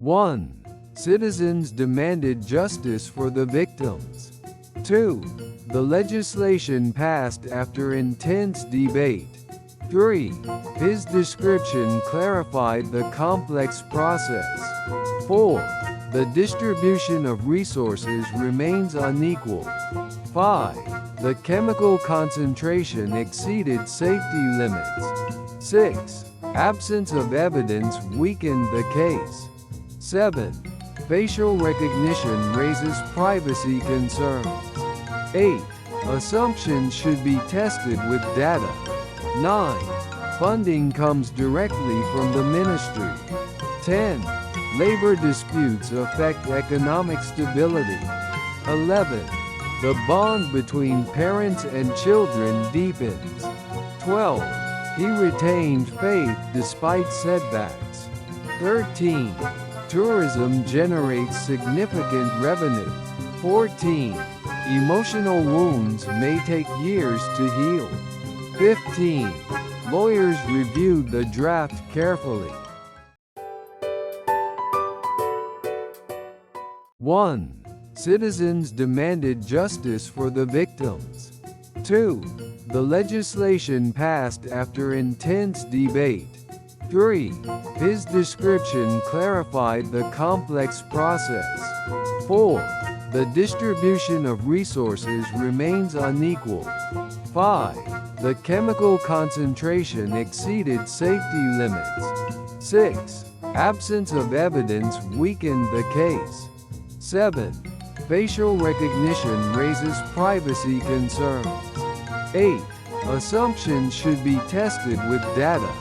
1. Citizens demanded justice for the victims. 2. The legislation passed after intense debate. 3. His description clarified the complex process. 4. The distribution of resources remains unequal. 5. The chemical concentration exceeded safety limits. 6. Absence of evidence weakened the case. 7. Facial recognition raises privacy concerns. 8. Assumptions should be tested with data. 9. Funding comes directly from the ministry. 10. Labor disputes affect economic stability. 11. The bond between parents and children deepens. 12. He retained faith despite setbacks. 13. Tourism generates significant revenue. 14. Emotional wounds may take years to heal. 15. Lawyers reviewed the draft carefully. 1. Citizens demanded justice for the victims. 2. The legislation passed after intense debate. 3. His description clarified the complex process. 4. The distribution of resources remains unequal. 5. The chemical concentration exceeded safety limits. 6. Absence of evidence weakened the case. 7. Facial recognition raises privacy concerns. 8. Assumptions should be tested with data.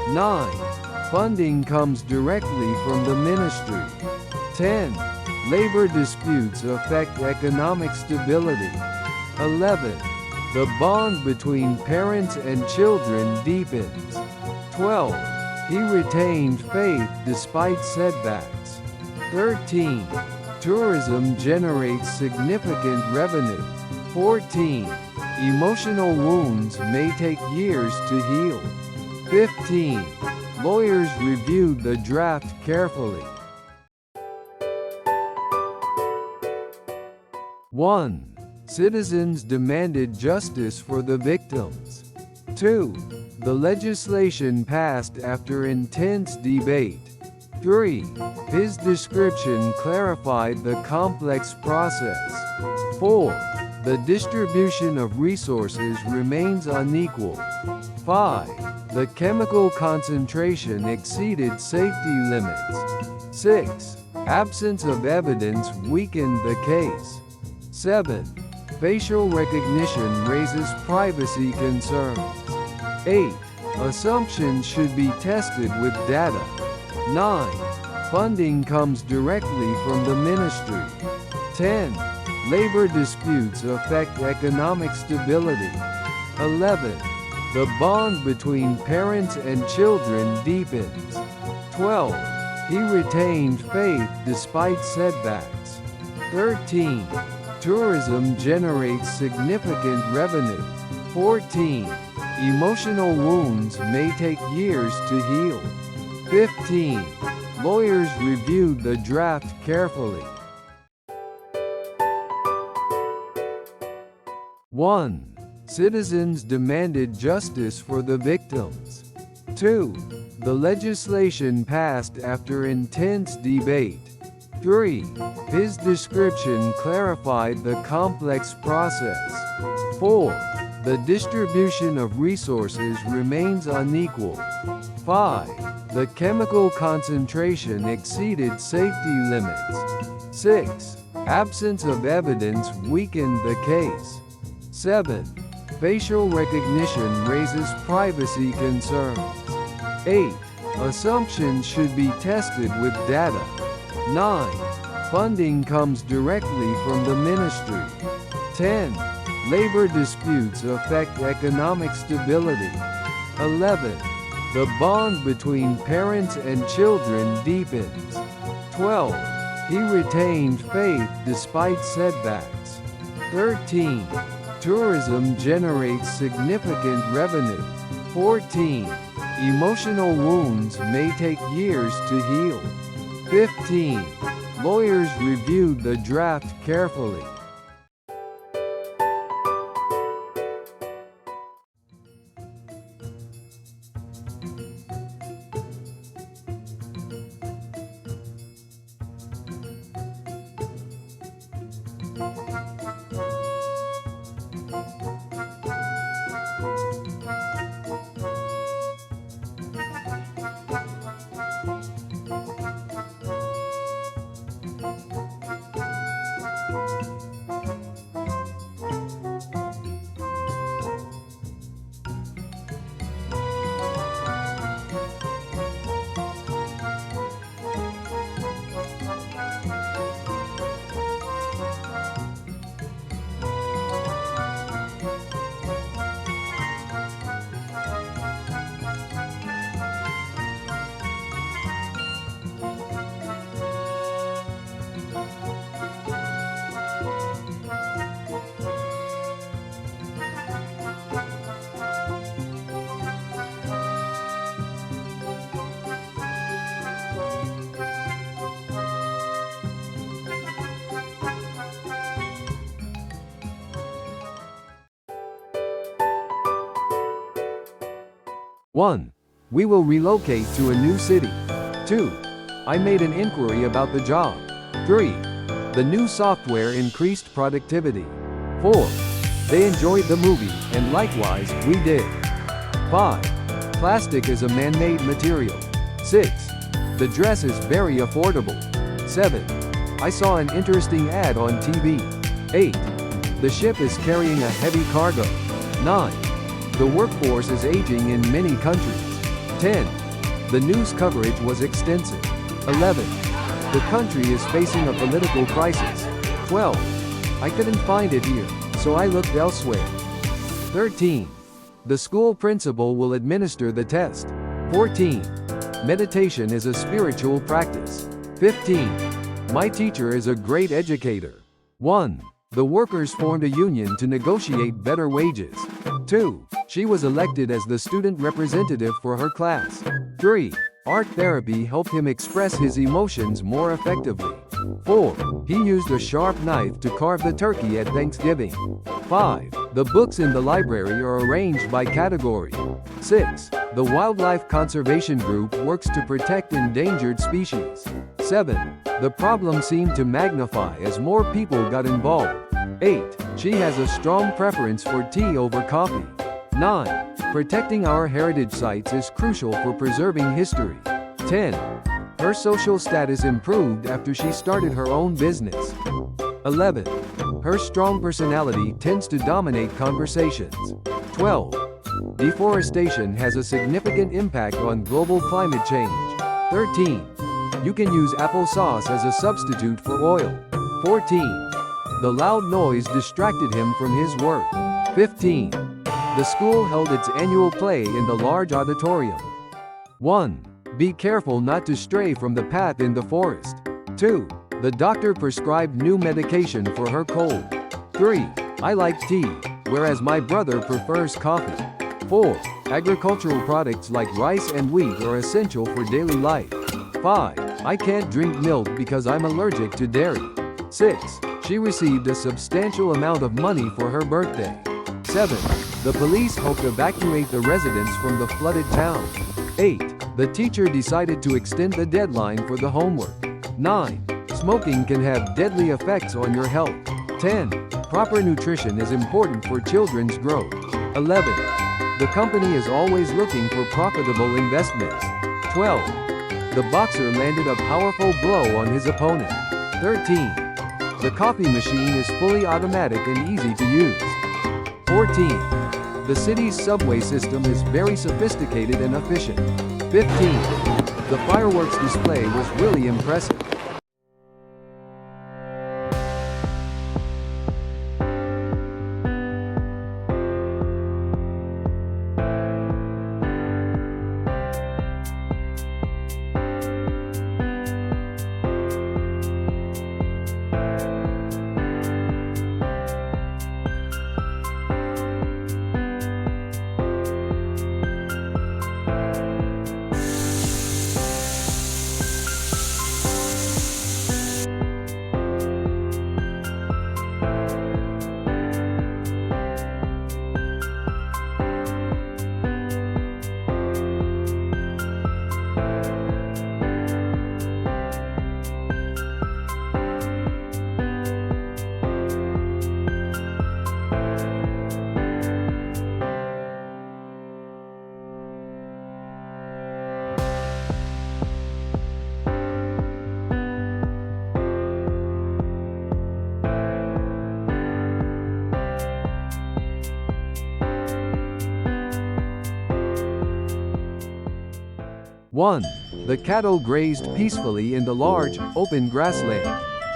9. Funding comes directly from the ministry. 10. Labor disputes affect economic stability. 11. The bond between parents and children deepens. 12. He retained faith despite setbacks. 13. Tourism generates significant revenue. 14. Emotional wounds may take years to heal. 15. Lawyers reviewed the draft carefully. 1. Citizens demanded justice for the victims. 2. The legislation passed after intense debate. 3. His description clarified the complex process. 4. The distribution of resources remains unequal. 5. The chemical concentration exceeded safety limits. 6. Absence of evidence weakened the case. 7. Facial recognition raises privacy concerns. 8. Assumptions should be tested with data. 9. Funding comes directly from the ministry. 10. Labor disputes affect economic stability. 11. The bond between parents and children deepens. 12. He retained faith despite setbacks. 13. Tourism generates significant revenue. 14. Emotional wounds may take years to heal. 15. Lawyers reviewed the draft carefully. 1. Citizens demanded justice for the victims. 2. The legislation passed after intense debate. 3. His description clarified the complex process. 4. The distribution of resources remains unequal. 5. The chemical concentration exceeded safety limits. 6. Absence of evidence weakened the case. 7. Facial recognition raises privacy concerns. 8. Assumptions should be tested with data. 9. Funding comes directly from the ministry. 10. Labor disputes affect economic stability. 11. The bond between parents and children deepens. 12. He retained faith despite setbacks. 13. Tourism generates significant revenue. 14. Emotional wounds may take years to heal. 15. Lawyers reviewed the draft carefully. 1. We will relocate to a new city. 2. I made an inquiry about the job. 3. The new software increased productivity. 4. They enjoyed the movie, and likewise, we did. 5. Plastic is a man-made material. 6. The dress is very affordable. 7. I saw an interesting ad on TV. 8. The ship is carrying a heavy cargo. 9. The workforce is aging in many countries. 10. The news coverage was extensive. 11. The country is facing a political crisis. 12. I couldn't find it here, so I looked elsewhere. 13. The school principal will administer the test. 14. Meditation is a spiritual practice. 15. My teacher is a great educator. 1. The workers formed a union to negotiate better wages. 2. She was elected as the student representative for her class. 3. Art therapy helped him express his emotions more effectively. 4. He used a sharp knife to carve the turkey at Thanksgiving. 5. The books in the library are arranged by category. 6. The Wildlife Conservation Group works to protect endangered species. 7. The problem seemed to magnify as more people got involved. 8. She has a strong preference for tea over coffee. 9. Protecting our heritage sites is crucial for preserving history. 10. Her social status improved after she started her own business. 11. Her strong personality tends to dominate conversations. 12. Deforestation has a significant impact on global climate change. 13. You can use applesauce as a substitute for oil. 14. The loud noise distracted him from his work. 15. The school held its annual play in the large auditorium. 1. Be careful not to stray from the path in the forest. 2. The doctor prescribed new medication for her cold. 3. I like tea, whereas my brother prefers coffee. 4. Agricultural products like rice and wheat are essential for daily life. 5. I can't drink milk because I'm allergic to dairy. 6. She received a substantial amount of money for her birthday. 7. The police hope to evacuate the residents from the flooded town. 8. The teacher decided to extend the deadline for the homework. 9. Smoking can have deadly effects on your health. 10. Proper nutrition is important for children's growth. 11. The company is always looking for profitable investments. 12. The boxer landed a powerful blow on his opponent. 13. The coffee machine is fully automatic and easy to use. 14. The city's subway system is very sophisticated and efficient. 15. The fireworks display was really impressive. 1. The cattle grazed peacefully in the large, open grassland.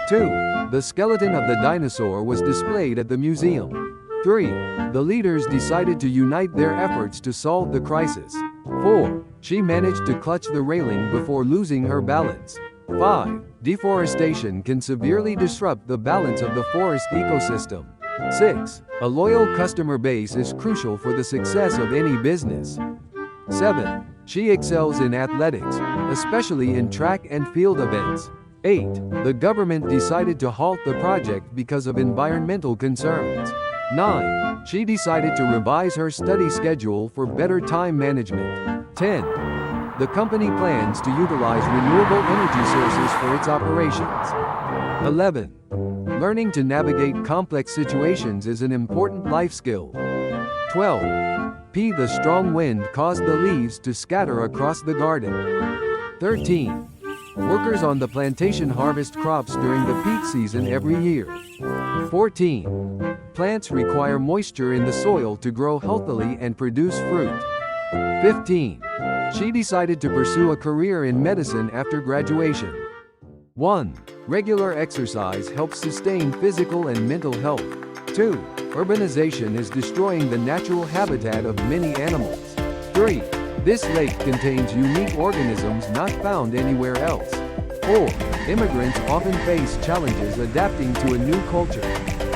2. The skeleton of the dinosaur was displayed at the museum. 3. The leaders decided to unite their efforts to solve the crisis. 4. She managed to clutch the railing before losing her balance. 5. Deforestation can severely disrupt the balance of the forest ecosystem. 6. A loyal customer base is crucial for the success of any business. 7. She excels in athletics, especially in track and field events. 8. The government decided to halt the project because of environmental concerns. 9. She decided to revise her study schedule for better time management. 10. The company plans to utilize renewable energy sources for its operations. 11. Learning to navigate complex situations is an important life skill. 12. P. The strong wind caused the leaves to scatter across the garden. 13. Workers on the plantation harvest crops during the peak season every year. 14. Plants require moisture in the soil to grow healthily and produce fruit. 15. She decided to pursue a career in medicine after graduation. 1. Regular exercise helps sustain physical and mental health. 2. Urbanization is destroying the natural habitat of many animals. 3. This lake contains unique organisms not found anywhere else. 4. Immigrants often face challenges adapting to a new culture.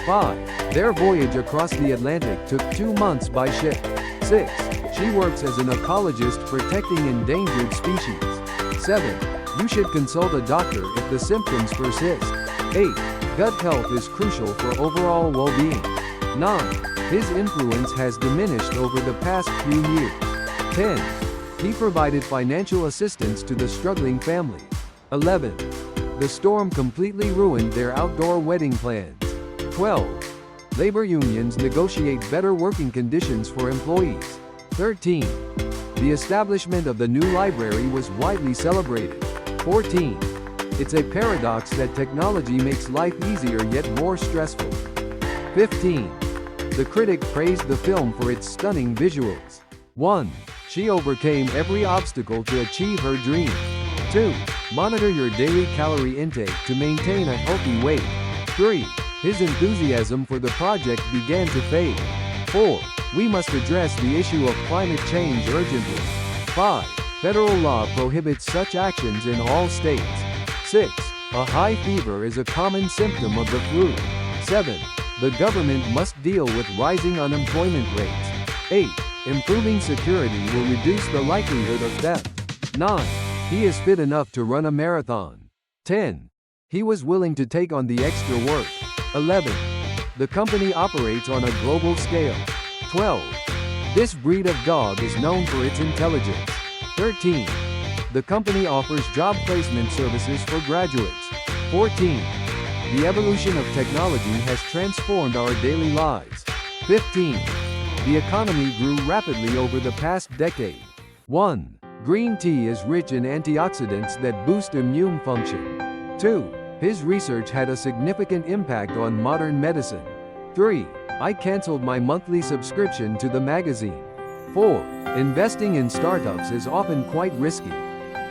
5. Their voyage across the Atlantic took 2 months by ship. 6. She works as an ecologist protecting endangered species. 7. You should consult a doctor if the symptoms persist. 8. Gut health is crucial for overall well-being. 9. His influence has diminished over the past few years. 10. He provided financial assistance to the struggling family. 11. The storm completely ruined their outdoor wedding plans. 12. Labor unions negotiate better working conditions for employees. 13. The establishment of the new library was widely celebrated. 14. It's a paradox that technology makes life easier yet more stressful. 15. The critic praised the film for its stunning visuals. 1. She overcame every obstacle to achieve her dream. 2. Monitor your daily calorie intake to maintain a healthy weight. 3. His enthusiasm for the project began to fade. 4. We must address the issue of climate change urgently. 5. Federal law prohibits such actions in all states. 6. A high fever is a common symptom of the flu. 7. The government must deal with rising unemployment rates. 8. Improving security will reduce the likelihood of theft. 9. He is fit enough to run a marathon. 10. He was willing to take on the extra work. 11. The company operates on a global scale. 12. This breed of dog is known for its intelligence. 13. The company offers job placement services for graduates. 14. The evolution of technology has transformed our daily lives. 15. The economy grew rapidly over the past decade. 1. Green tea is rich in antioxidants that boost immune function. 2. His research had a significant impact on modern medicine. 3. I canceled my monthly subscription to the magazine. 4. Investing in startups is often quite risky.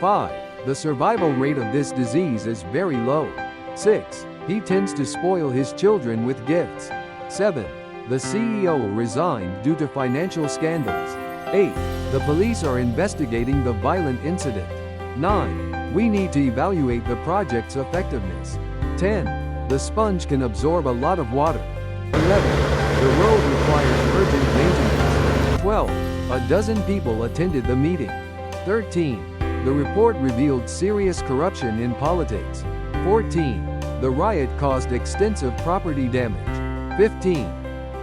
5. The survival rate of this disease is very low. 6. He tends to spoil his children with gifts. 7. The CEO resigned due to financial scandals. 8. The police are investigating the violent incident. 9. We need to evaluate the project's effectiveness. 10. The sponge can absorb a lot of water. 11. The road requires urgent maintenance. 12. A dozen people attended the meeting. 13. The report revealed serious corruption in politics. 14. The riot caused extensive property damage. 15.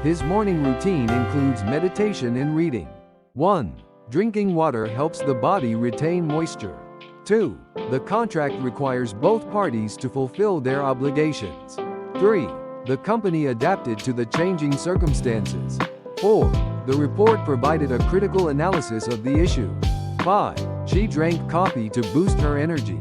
His morning routine includes meditation and reading. 1. Drinking water helps the body retain moisture. 2. The contract requires both parties to fulfill their obligations. 3. The company adapted to the changing circumstances. 4. The report provided a critical analysis of the issue. 5. She drank coffee to boost her energy.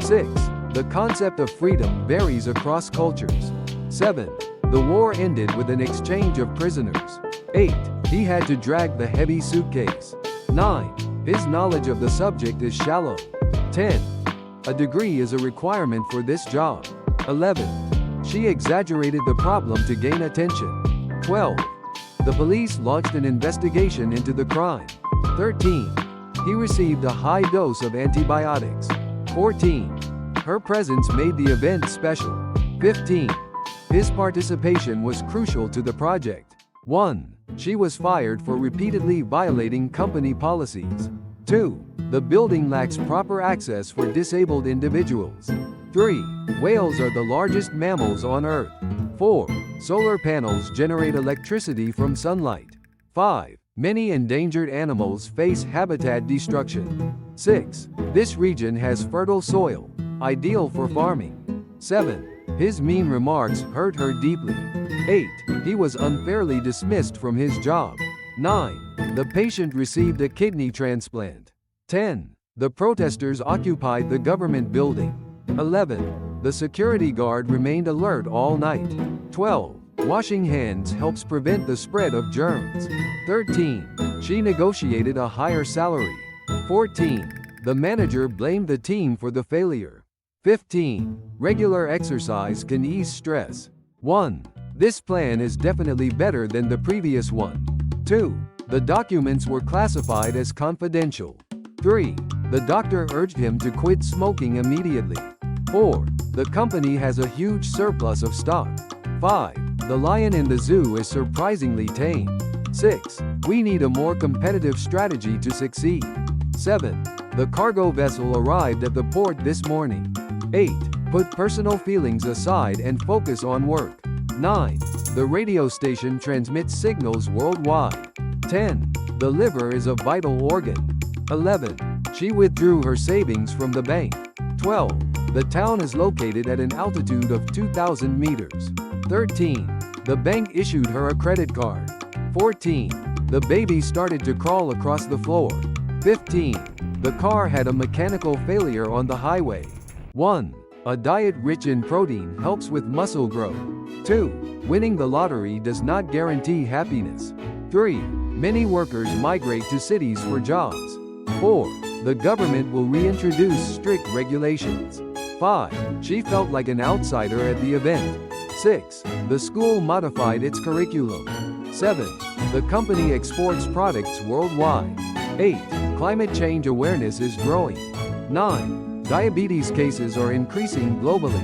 6. The concept of freedom varies across cultures. 7. The war ended with an exchange of prisoners. 8. He had to drag the heavy suitcase. 9. His knowledge of the subject is shallow. 10. A degree is a requirement for this job. 11. She exaggerated the problem to gain attention. 12. The police launched an investigation into the crime. 13. He received a high dose of antibiotics. 14. Her presence made the event special. 15. His participation was crucial to the project. 1. She was fired for repeatedly violating company policies. 2. The building lacks proper access for disabled individuals. 3. Whales are the largest mammals on Earth. 4. Solar panels generate electricity from sunlight. 5. Many endangered animals face habitat destruction. 6. This region has fertile soil, ideal for farming. 7. His mean remarks hurt her deeply. 8. He was unfairly dismissed from his job. 9. The patient received a kidney transplant. 10. The protesters occupied the government building. 11. The security guard remained alert all night. 12. Washing hands helps prevent the spread of germs. 13. She negotiated a higher salary. 14. The manager blamed the team for the failure. 15. Regular exercise can ease stress. 1. This plan is definitely better than the previous one. 2. The documents were classified as confidential. 3. The doctor urged him to quit smoking immediately. 4. The company has a huge surplus of stock. 5. The lion in the zoo is surprisingly tame. 6. We need a more competitive strategy to succeed. 7. The cargo vessel arrived at the port this morning. 8. Put personal feelings aside and focus on work. 9. The radio station transmits signals worldwide. 10. The liver is a vital organ. 11. She withdrew her savings from the bank. 12. The town is located at an altitude of 2,000 meters. 13. The bank issued her a credit card. 14. The baby started to crawl across the floor. 15. The car had a mechanical failure on the highway. 1. A diet rich in protein helps with muscle growth. 2. Winning the lottery does not guarantee happiness. 3. Many workers migrate to cities for jobs. 4. The government will reintroduce strict regulations. 5. She felt like an outsider at the event. 6. The school modified its curriculum. 7. The company exports products worldwide. 8. Climate change awareness is growing. 9. Diabetes cases are increasing globally.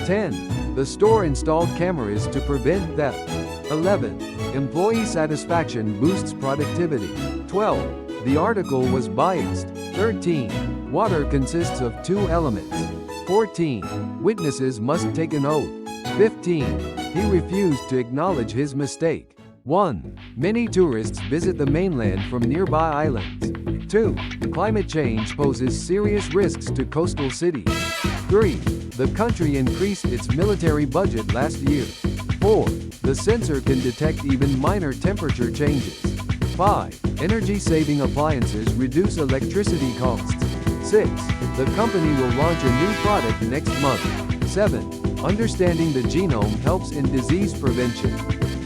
10. The store installed cameras to prevent theft. 11. Employee satisfaction boosts productivity. 12. The article was biased. 13. Water consists of 2 elements. 14. Witnesses must take an oath. 15. He refused to acknowledge his mistake. 1. Many tourists visit the mainland from nearby islands. 2. Climate change poses serious risks to coastal cities. 3. The country increased its military budget last year. 4. The sensor can detect even minor temperature changes. 5. Energy-saving appliances reduce electricity costs. 6. The company will launch a new product next month. 7. Understanding the genome helps in disease prevention.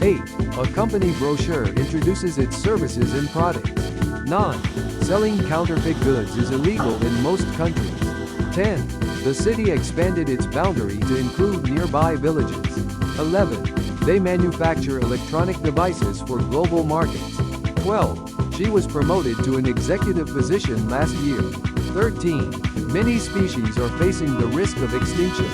8. A company brochure introduces its services and products. 9. Selling counterfeit goods is illegal in most countries. 10. The city expanded its boundary to include nearby villages. 11. They manufacture electronic devices for global markets. 12. She was promoted to an executive position last year. 13. Many species are facing the risk of extinction.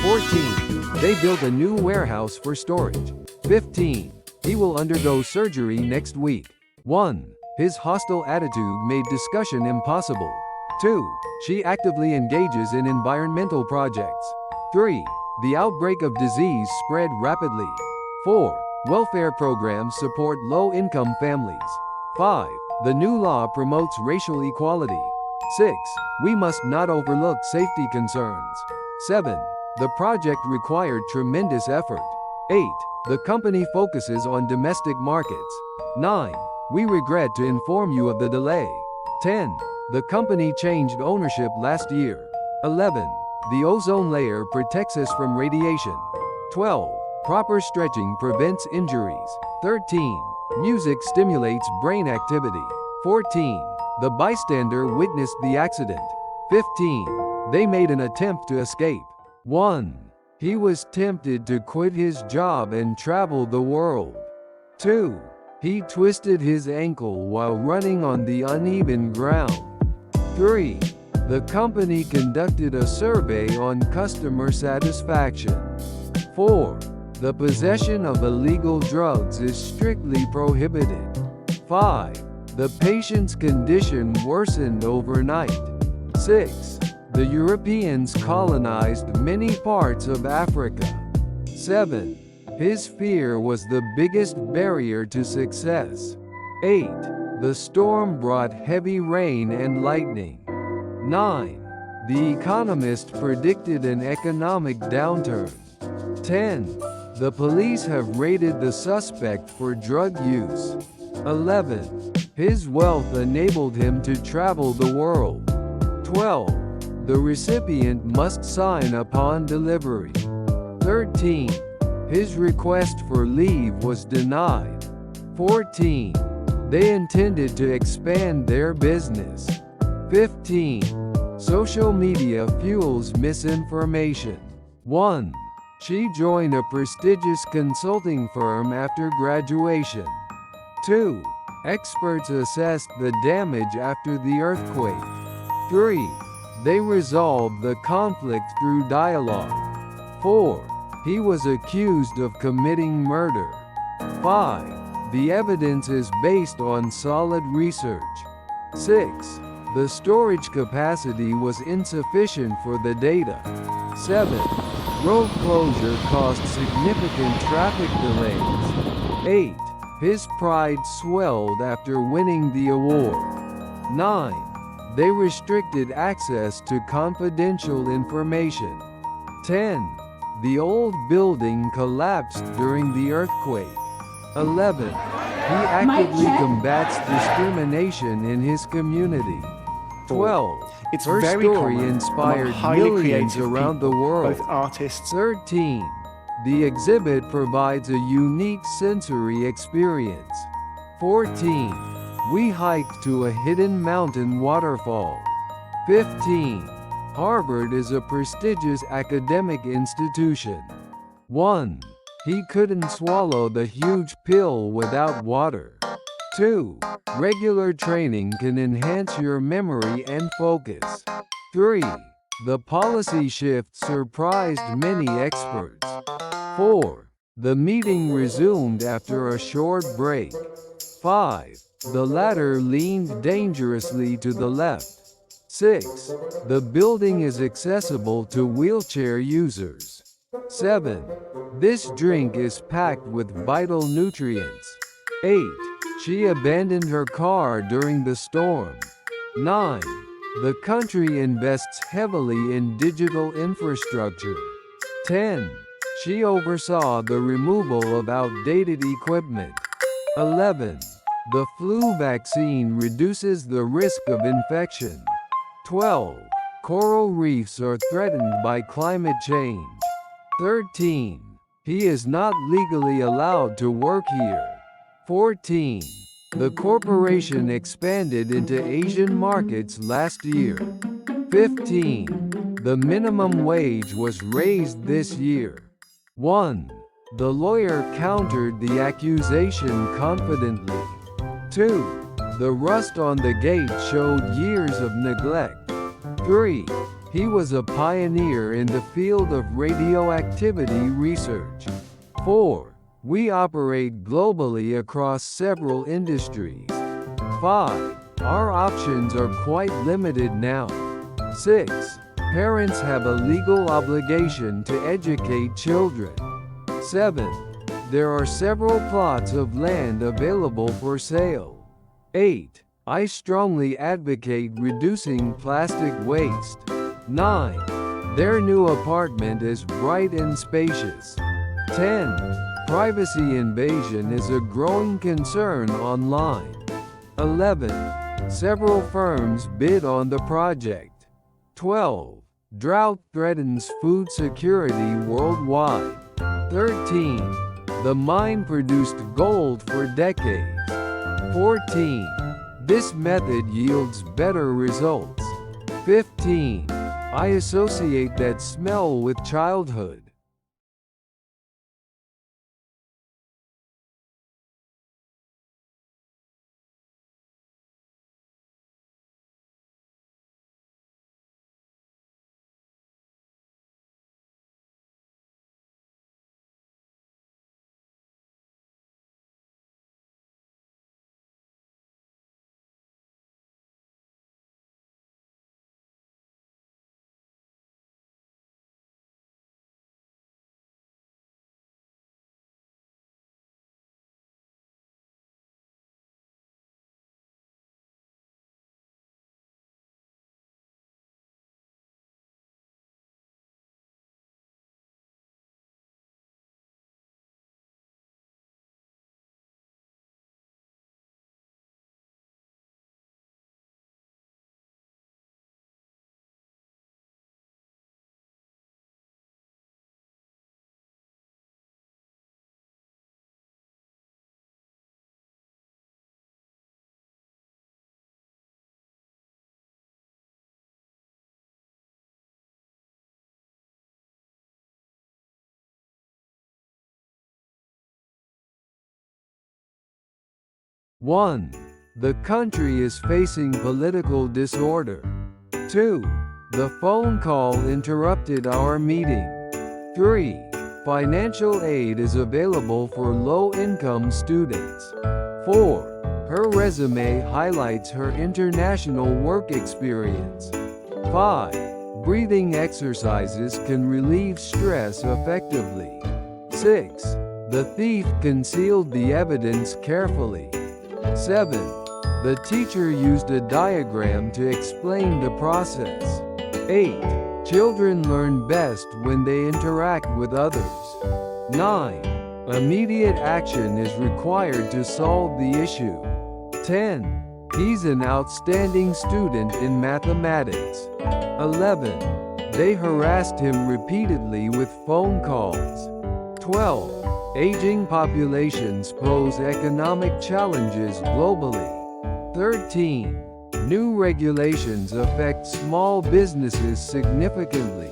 14. They built a new warehouse for storage. 15. He will undergo surgery next week. 1. His hostile attitude made discussion impossible. 2. She actively engages in environmental projects. 3. The outbreak of disease spread rapidly. 4. Welfare programs support low-income families. 5. The new law promotes racial equality. 6. We must not overlook safety concerns. 7. The project required tremendous effort. 8. The company focuses on domestic markets. 9. We regret to inform you of the delay. 10. The company changed ownership last year. 11. The ozone layer protects us from radiation. 12. Proper stretching prevents injuries. 13. Music stimulates brain activity. 14. The bystander witnessed the accident. 15. They made an attempt to escape. 1. He was tempted to quit his job and travel the world. 2. He twisted his ankle while running on the uneven ground. 3. The company conducted a survey on customer satisfaction. 4. The possession of illegal drugs is strictly prohibited. 5. The patient's condition worsened overnight. 6. The Europeans colonized many parts of Africa. 7. His fear was the biggest barrier to success. 8. The storm brought heavy rain and lightning. 9. The economist predicted an economic downturn. 10. The police have raided the suspect for drug use. 11. His wealth enabled him to travel the world. 12. The recipient must sign upon delivery. 13. His request for leave was denied. 14. They intended to expand their business. 15. Social media fuels misinformation. 1. She joined a prestigious consulting firm after graduation. 2. Experts assessed the damage after the earthquake. 3. They resolved the conflict through dialogue. 4. He was accused of committing murder. 5. The evidence is based on solid research. 6. The storage capacity was insufficient for the data. 7. Road closure caused significant traffic delays. 8. His pride swelled after winning the award. 9. They restricted access to confidential information. 10. The old building collapsed during the earthquake. 11. He actively combats discrimination in his community. 12. It's Her very story common inspired among highly millions creative around the people, world. both artists. 13. The exhibit provides a unique sensory experience. 14. We hiked to a hidden mountain waterfall. 15. Harvard is a prestigious academic institution. 1. He couldn't swallow the huge pill without water. 2. Regular training can enhance your memory and focus. 3. The policy shift surprised many experts. 4. The meeting resumed after a short break. 5. The ladder leaned dangerously to the left. 6. The building is accessible to wheelchair users. 7. This drink is packed with vital nutrients. 8. She abandoned her car during the storm. 9. The country invests heavily in digital infrastructure. 10. She oversaw the removal of outdated equipment. 11. The flu vaccine reduces the risk of infection. 12. Coral reefs are threatened by climate change. 13. He is not legally allowed to work here. 14. The corporation expanded into Asian markets last year. 15. The minimum wage was raised this year. 1. The lawyer countered the accusation confidently. 2. The rust on the gate showed years of neglect. 3. He was a pioneer in the field of radioactivity research. 4. We operate globally across several industries. 5. Our options are quite limited now. 6. Parents have a legal obligation to educate children. 7. There are several plots of land available for sale. 8. I strongly advocate reducing plastic waste. 9. Their new apartment is bright and spacious. 10. Privacy invasion is a growing concern online. 11. Several firms bid on the project. 12. Drought threatens food security worldwide. 13. The mine produced gold for decades. 14. This method yields better results. 15. I associate that smell with childhood. One. The country is facing political disorder. 2. The phone call interrupted our meeting. 3. Financial aid is available for low-income students. 4. Her resume highlights her international work experience. 5. Breathing exercises can relieve stress effectively. 6. The thief concealed the evidence carefully. 7. The teacher used a diagram to explain the process. 8. Children learn best when they interact with others. 9. Immediate action is required to solve the issue. 10. He's an outstanding student in mathematics. 11. They harassed him repeatedly with phone calls. 12. Aging populations pose economic challenges globally. 13. New regulations affect small businesses significantly.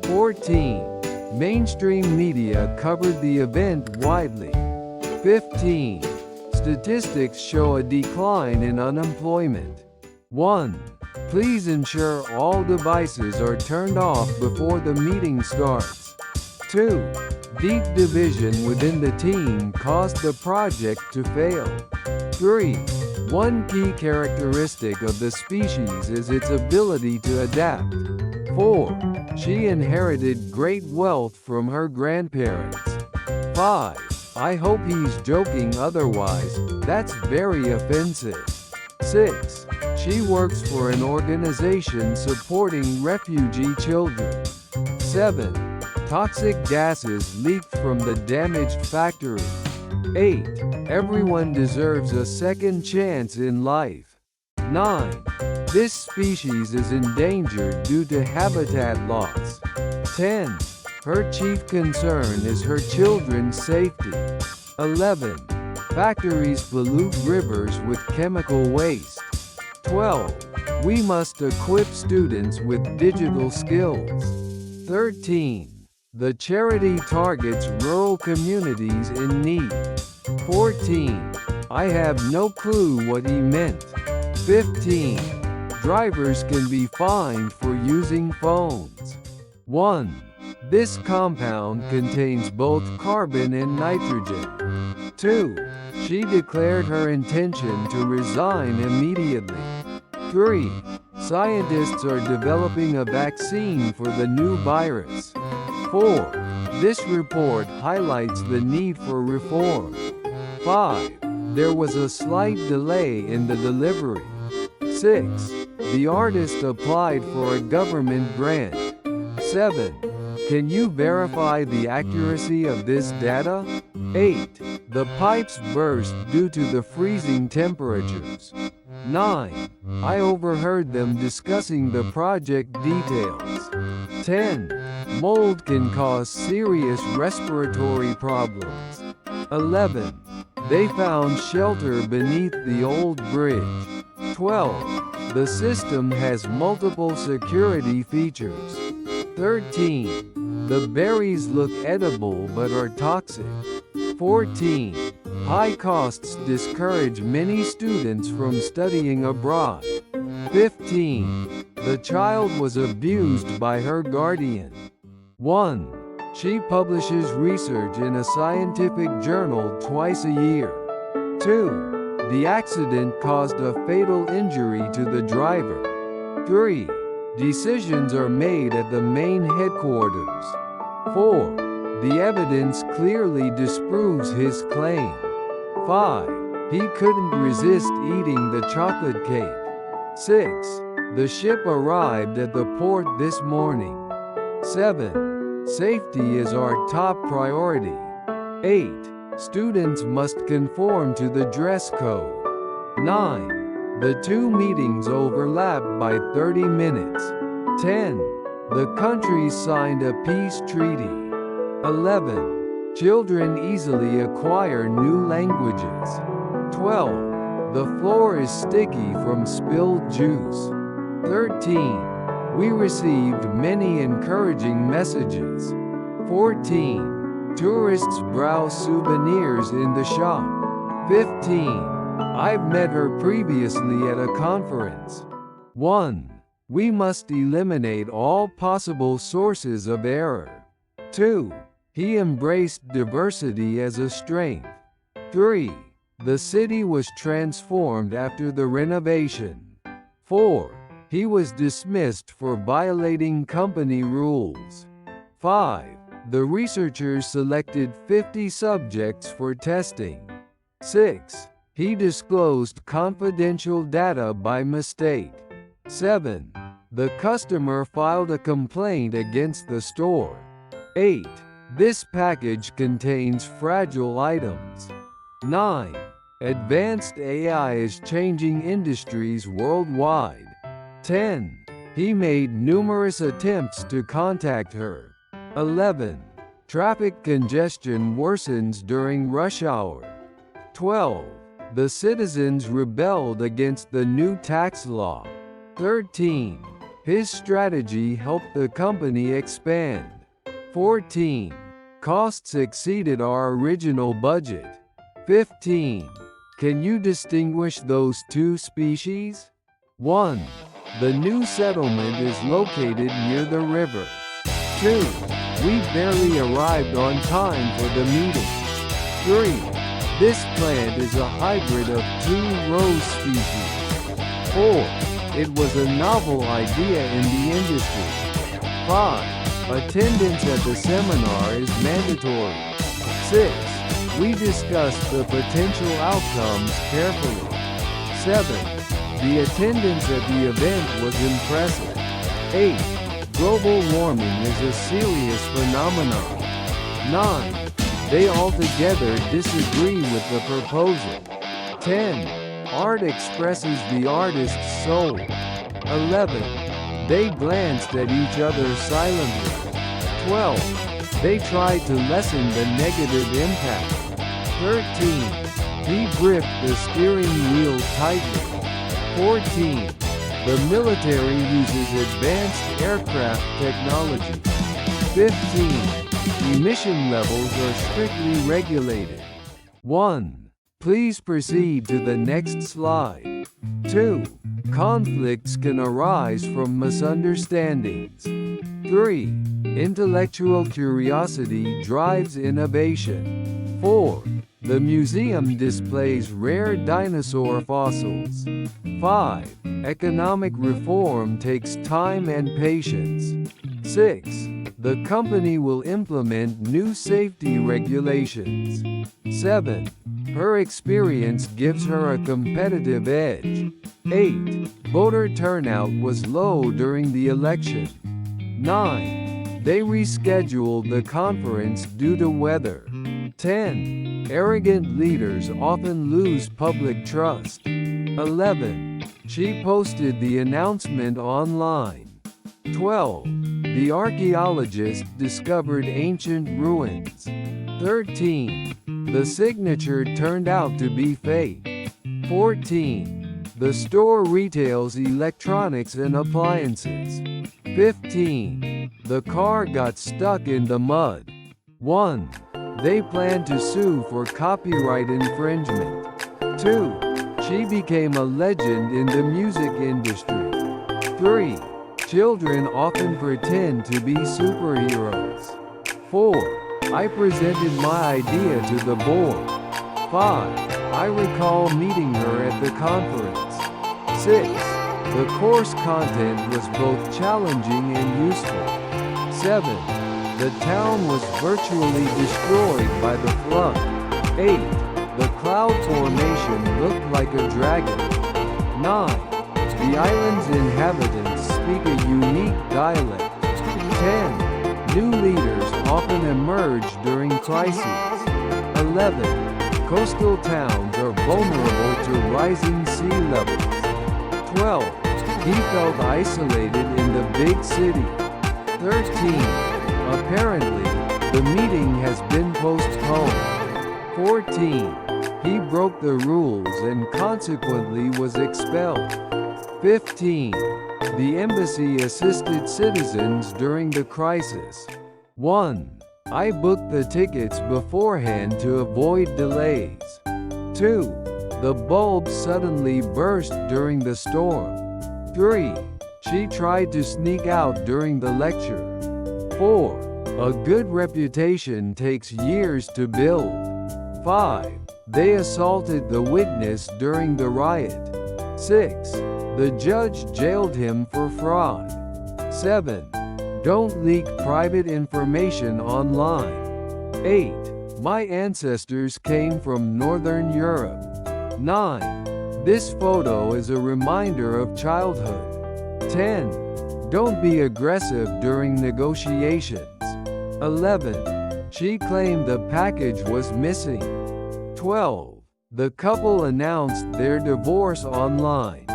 14. Mainstream media covered the event widely. 15. Statistics show a decline in unemployment. 1. Please ensure all devices are turned off before the meeting starts. 2. Deep division within the team caused the project to fail. 3. One key characteristic of the species is its ability to adapt. 4. She inherited great wealth from her grandparents. 5. I hope he's joking, otherwise, that's very offensive. 6. She works for an organization supporting refugee children. 7. Toxic gases leaked from the damaged factory. 8. Everyone deserves a second chance in life. 9. This species is endangered due to habitat loss. 10. Her chief concern is her children's safety. 11. Factories pollute rivers with chemical waste. 12. We must equip students with digital skills. 13. The charity targets rural communities in need. 14. I have no clue what he meant. 15. Drivers can be fined for using phones. 1. This compound contains both carbon and nitrogen. 2. She declared her intention to resign immediately. 3. Scientists are developing a vaccine for the new virus. 4. This report highlights the need for reform. 5. There was a slight delay in the delivery. 6. The artist applied for a government grant. 7. Can you verify the accuracy of this data? 8. The pipes burst due to the freezing temperatures. 9. I overheard them discussing the project details. 10. Mold can cause serious respiratory problems. 11. They found shelter beneath the old bridge. 12. The system has multiple security features. 13. The berries look edible but are toxic. 14. High costs discourage many students from studying abroad. 15. The child was abused by her guardian. 1. She publishes research in a scientific journal twice a year. 2. The accident caused a fatal injury to the driver. 3. Decisions are made at the main headquarters. 4. The evidence clearly disproves his claim. 5. He couldn't resist eating the chocolate cake. 6. The ship arrived at the port this morning. 7. Safety is our top priority. 8. Students must conform to the dress code. 9. The two meetings overlap by 30 minutes. 10. The countries signed a peace treaty. 11. Children easily acquire new languages. 12. The floor is sticky from spilled juice. 13. We received many encouraging messages. 14. Tourists browse souvenirs in the shop. 15. I've met her previously at a conference. 1. We must eliminate all possible sources of error. 2. He embraced diversity as a strength. 3. The city was transformed after the renovation. 4. He was dismissed for violating company rules. 5. The researchers selected 50 subjects for testing. 6. He disclosed confidential data by mistake. 7. The customer filed a complaint against the store. 8. This package contains fragile items. 9. Advanced AI is changing industries worldwide. 10. He made numerous attempts to contact her. 11. Traffic congestion worsens during rush hour. 12. The citizens rebelled against the new tax law. 13. His strategy helped the company expand. 14. Costs exceeded our original budget. 15. Can you distinguish those two species? 1. The new settlement is located near the river. 2. We barely arrived on time for the meeting. 3. This plant is a hybrid of 2 rose species. 4. It was a novel idea in the industry. 5. Attendance at the seminar is mandatory. 6. We discussed the potential outcomes carefully. 7. The attendance at the event was impressive. 8. Global warming is a serious phenomenon. 9. They altogether disagree with the proposal. 10. Art expresses the artist's soul. 11. They glanced at each other silently. 12. They tried to lessen the negative impact. 13. He gripped the steering wheel tightly. 14. The military uses advanced aircraft technology. 15. Emission levels are strictly regulated. 1. Please proceed to the next slide. 2. Conflicts can arise from misunderstandings. 3. Intellectual curiosity drives innovation. 4. The museum displays rare dinosaur fossils. 5. Economic reform takes time and patience. 6. The company will implement new safety regulations. 7. Her experience gives her a competitive edge. 8. Voter turnout was low during the election. 9. They rescheduled the conference due to weather. 10. Arrogant leaders often lose public trust. 11. She posted the announcement online. 12. The archaeologist discovered ancient ruins. 13. The signature turned out to be fake. 14. The store retails electronics and appliances. 15. The car got stuck in the mud. 1. They plan to sue for copyright infringement. 2. She became a legend in the music industry. 3. Children often pretend to be superheroes. 4. I presented my idea to the board. 5. I recall meeting her at the conference. 6. The course content was both challenging and useful. 7. The town was virtually destroyed by the flood. 8. The cloud formation looked like a dragon. 9. The island's inhabitants speak a unique dialect. 10. New leaders often emerge during crises. 11. Coastal towns are vulnerable to rising sea levels. 12. He felt isolated in the big city. 13. Apparently, the meeting has been postponed. 14. He broke the rules and consequently was expelled. 15. The embassy assisted citizens during the crisis. 1. I booked the tickets beforehand to avoid delays. 2. The bulb suddenly burst during the storm. 3. She tried to sneak out during the lecture. 4. A good reputation takes years to build. 5. They assaulted the witness during the riot. 6. The judge jailed him for fraud. 7. Don't leak private information online. 8. My ancestors came from Northern Europe. 9. This photo is a reminder of childhood. 10. Don't be aggressive during negotiations. 11. She claimed the package was missing. 12. The couple announced their divorce online.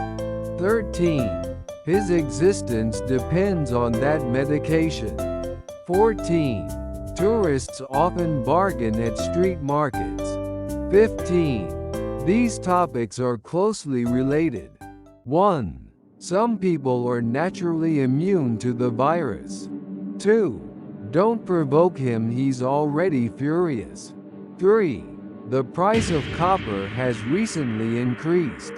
13. His existence depends on that medication. 14. Tourists often bargain at street markets. 15. These topics are closely related. 1. Some people are naturally immune to the virus. 2. Don't provoke him, he's already furious. 3. The price of copper has recently increased.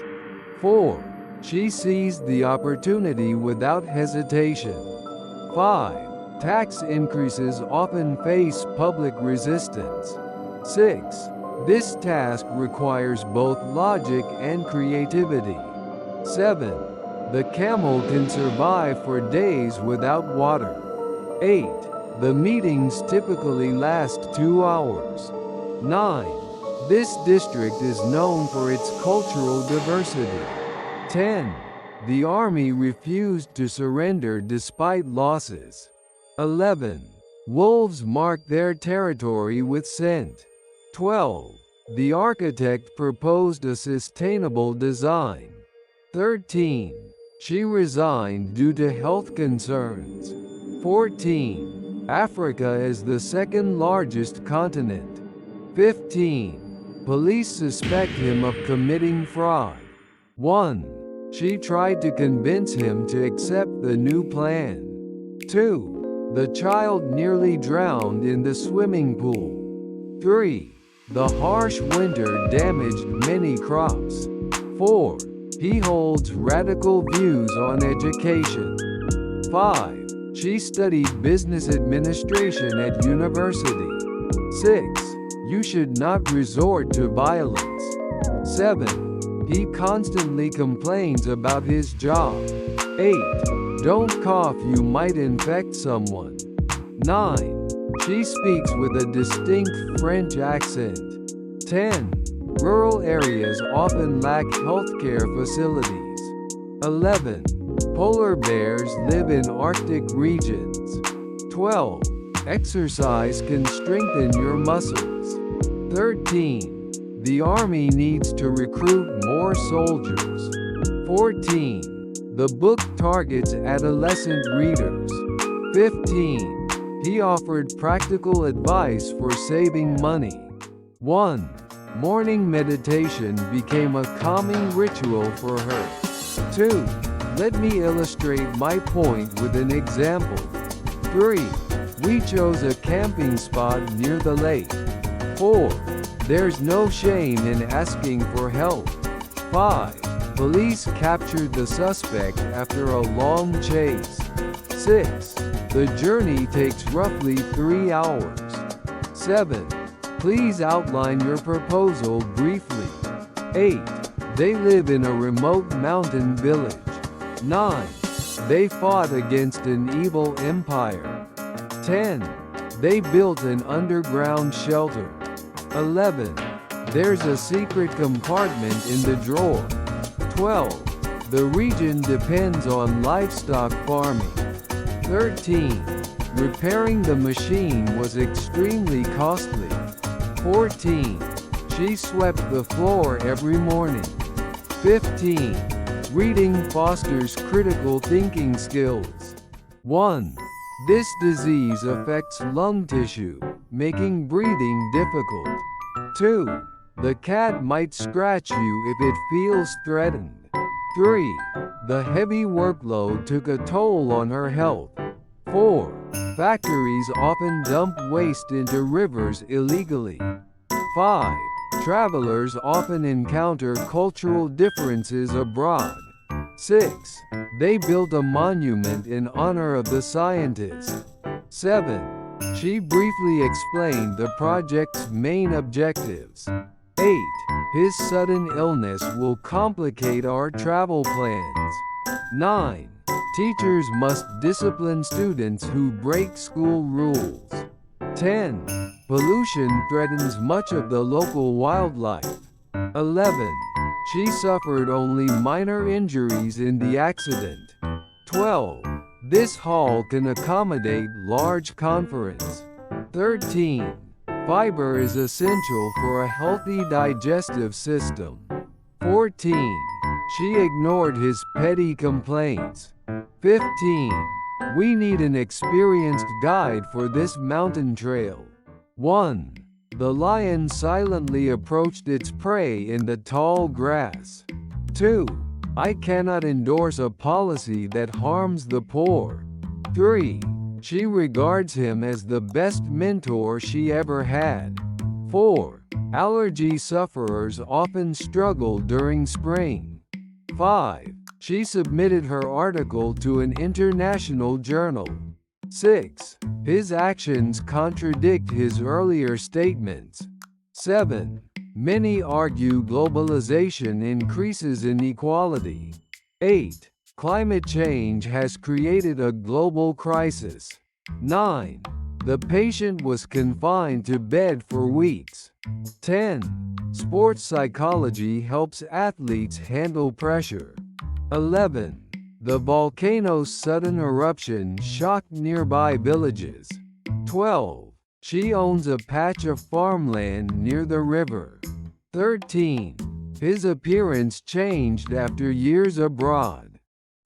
4. She seized the opportunity without hesitation. 5. Tax increases often face public resistance. 6. This task requires both logic and creativity. 7. The camel can survive for days without water. 8. The meetings typically last 2 hours. 9. This district is known for its cultural diversity. 10. The army refused to surrender despite losses. 11. Wolves mark their territory with scent. 12. The architect proposed a sustainable design. 13. She resigned due to health concerns. 14. Africa is the second largest continent. 15. Police suspect him of committing fraud. 1. She tried to convince him to accept the new plan. 2. The child nearly drowned in the swimming pool. 3. The harsh winter damaged many crops. 4. He holds radical views on education. 5. She studied business administration at university. 6. You should not resort to violence. 7. He constantly complains about his job. 8. Don't cough, you might infect someone. 9. She speaks with a distinct French accent. 10. Rural areas often lack healthcare facilities. 11. Polar bears live in Arctic regions. 12. Exercise can strengthen your muscles. 13. The army needs to recruit more soldiers. 14. The book targets adolescent readers. 15. He offered practical advice for saving money. 1. Morning meditation became a calming ritual for her. 2. Let me illustrate my point with an example. 3. We chose a camping spot near the lake. 4. There's no shame in asking for help. 5. Police captured the suspect after a long chase. 6. The journey takes roughly 3 hours. 7. Please outline your proposal briefly. 8. They live in a remote mountain village. 9. They fought against an evil empire. 10. They built an underground shelter. 11. There's a secret compartment in the drawer. 12. The region depends on livestock farming. 13. Repairing the machine was extremely costly. 14. She swept the floor every morning. 15. Reading fosters critical thinking skills. 1. This disease affects lung tissue, making breathing difficult. 2. The cat might scratch you if it feels threatened. 3. The heavy workload took a toll on her health. 4. Factories often dump waste into rivers illegally. 5. Travelers often encounter cultural differences abroad. 6. They built a monument in honor of the scientist. 7. She briefly explained the project's main objectives. 8. His sudden illness will complicate our travel plans. 9. Teachers must discipline students who break school rules. 10. Pollution threatens much of the local wildlife. 11. She suffered only minor injuries in the accident. 12. This hall can accommodate large conference. 13. Fiber is essential for a healthy digestive system. 14. She ignored his petty complaints. 15. We need an experienced guide for this mountain trail. 1. The lion silently approached its prey in the tall grass. 2. I cannot endorse a policy that harms the poor. 3. She regards him as the best mentor she ever had. 4. Allergy sufferers often struggle during spring. 5. She submitted her article to an international journal. 6. His actions contradict his earlier statements. 7. Many argue globalization increases inequality. 8. Climate change has created a global crisis. 9. The patient was confined to bed for weeks. 10. Sports psychology helps athletes handle pressure. 11. The volcano's sudden eruption shocked nearby villages. 12. She owns a patch of farmland near the river. 13. His appearance changed after years abroad.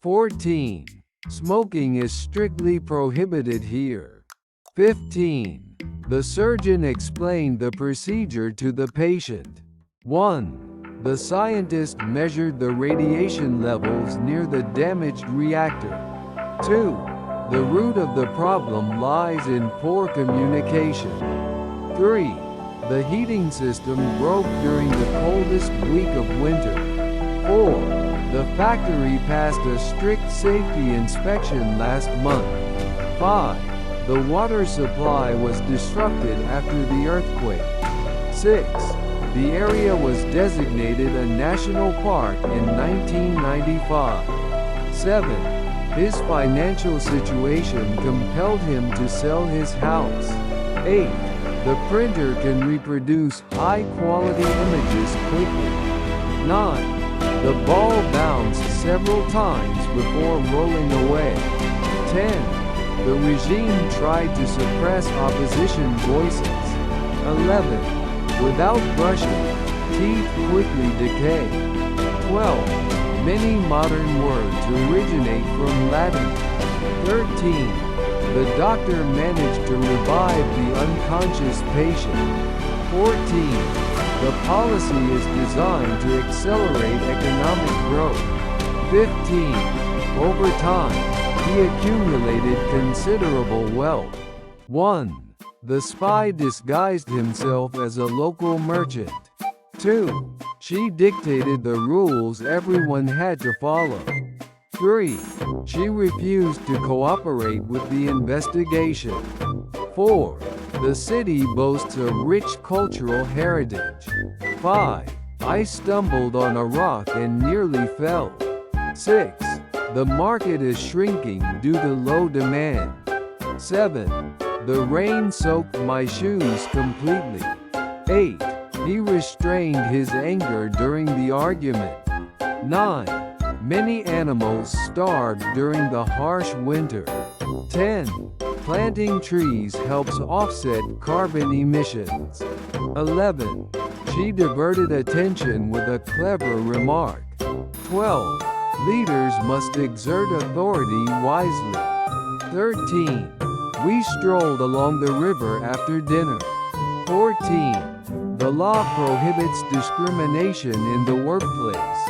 14. Smoking is strictly prohibited here. 15. The surgeon explained the procedure to the patient. 1. The scientist measured the radiation levels near the damaged reactor. 2. The root of the problem lies in poor communication. 3. The heating system broke during the coldest week of winter. 4. The factory passed a strict safety inspection last month. 5. The water supply was disrupted after the earthquake. 6. The area was designated a national park in 1995. 7. His financial situation compelled him to sell his house. 8. The printer can reproduce high-quality images quickly. 9. The ball bounced several times before rolling away. 10. The regime tried to suppress opposition voices. 11. Without brushing, teeth quickly decay. 12. Many modern words originate from Latin. 13. The doctor managed to revive the unconscious patient. 14. The policy is designed to accelerate economic growth. 15. Over time, he accumulated considerable wealth. 1. The spy disguised himself as a local merchant. 2. She dictated the rules everyone had to follow. 3. She refused to cooperate with the investigation. 4. The city boasts a rich cultural heritage. 5. I stumbled on a rock and nearly fell. 6. The market is shrinking due to low demand. 7. The rain soaked my shoes completely. 8. He restrained his anger during the argument. 9. Many animals starved during the harsh winter. 10. Planting trees helps offset carbon emissions. 11. She diverted attention with a clever remark. 12. Leaders must exert authority wisely. 13. We strolled along the river after dinner. 14. The law prohibits discrimination in the workplace.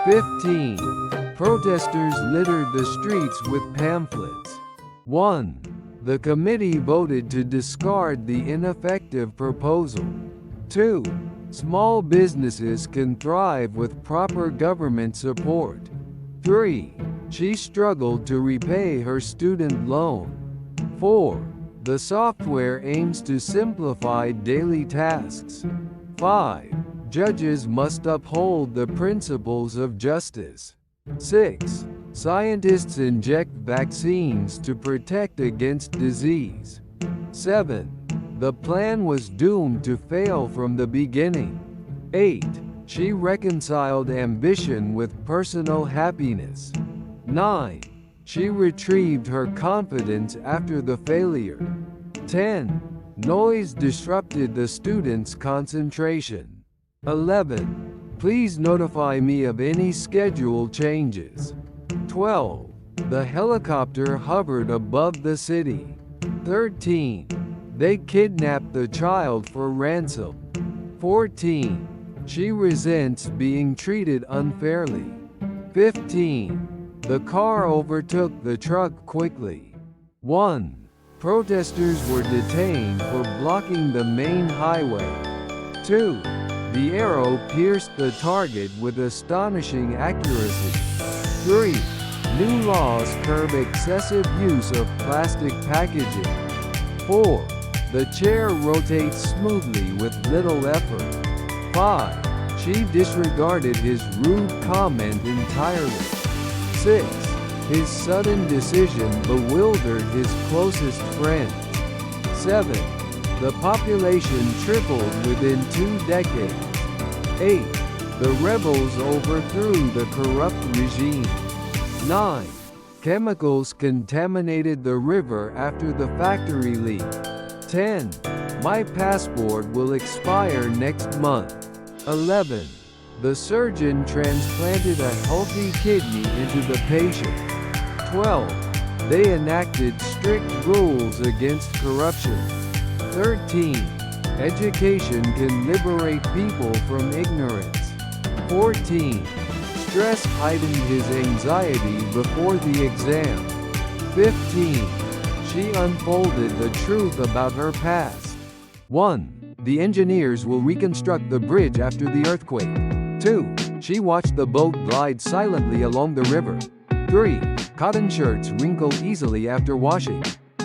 15. Protesters littered the streets with pamphlets. 1. The committee voted to discard the ineffective proposal. 2. Small businesses can thrive with proper government support. 3. She struggled to repay her student loan. 4. The software aims to simplify daily tasks. 5. Judges must uphold the principles of justice. 6. Scientists inject vaccines to protect against disease. 7. The plan was doomed to fail from the beginning. 8. She reconciled ambition with personal happiness. 9. She retrieved her confidence after the failure. 10. Noise disrupted the students' concentration. 11. Please notify me of any schedule changes. 12. The helicopter hovered above the city. 13. They kidnapped the child for ransom. 14. She resents being treated unfairly. 15. The car overtook the truck quickly. 1. Protesters were detained for blocking the main highway. 2. The arrow pierced the target with astonishing accuracy. 3. New laws curb excessive use of plastic packaging. 4. The chair rotates smoothly with little effort. 5. She disregarded his rude comment entirely. 6. His sudden decision bewildered his closest friends. 7. The population tripled within 2 decades. 8. The rebels overthrew the corrupt regime. 9. Chemicals contaminated the river after the factory leak. 10. My passport will expire next month. 11. The surgeon transplanted a healthy kidney into the patient. 12. They enacted strict rules against corruption. 13. Education can liberate people from ignorance. 14. Stress heightened his anxiety before the exam. 15. She unfolded the truth about her past. 1. The engineers will reconstruct the bridge after the earthquake. 2. She watched the boat glide silently along the river. 3. Cotton shirts wrinkle easily after washing.